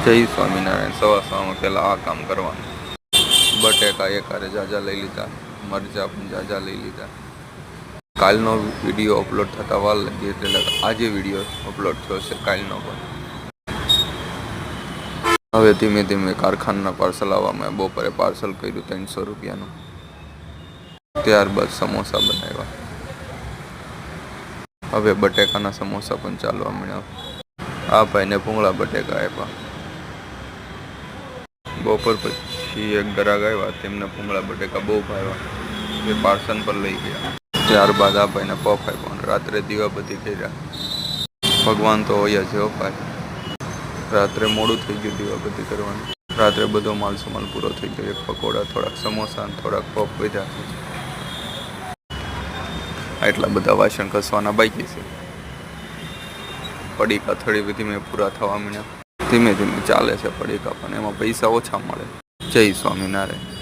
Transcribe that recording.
જય સ્વામિનારાયણ. સવામાં પહેલાં આ કામ કરવાનું. બટેકા એકારે જાજા લઈ લીધા, મરચાં પણ જાજા લઈ લીધા. કાલનો વિડીયો અપલોડ થતા વાર લાગી એટલે આજે વિડીયો અપલોડ થયો છે કાલનો પણ. હવે ધીમે ધીમે કારખાનાના પાર્સલ આવવામાં બપોરે પાર્સલ કર્યું 300 રૂપિયાનું. ત્યારબાદ સમોસા બનાવ્યા. હવે બટેકાના સમોસા પણ ચાલવા મળ્યા. આ ભાઈને ભૂંગળા બટેકા આપ્યા. બપોર પછી એક ગ્રાહક આવ્યા, તેમને ભૂંગળા બટેકા બહુ ભાવ્યા, એ પાર્સલ પર લઈ ગયા. ત્યારબાદ આ ભાઈને પફ આપ્યો અને રાત્રે દીવાબત્તી કર્યા. ભગવાન તો હોય જ હો ભાઈ. રાત્રે મોડું થઈ ગયું દીવાબત્તી કરવાનું. રાત્રે બધો માલ સમાલ પૂરો થઈ ગયો. એક પકોડા, થોડાક સમોસા અને થોડાક પફ બધા. આટલા બધા વાસણ ઘસવાના બાકી છે. પડીકા થોડી ધીમે પૂરા થવા માંડ્યા. ધીમે ધીમે ચાલે છે પડીકા, પણ એમાં પૈસા ઓછા મળે. જય સ્વામિનારાયણ.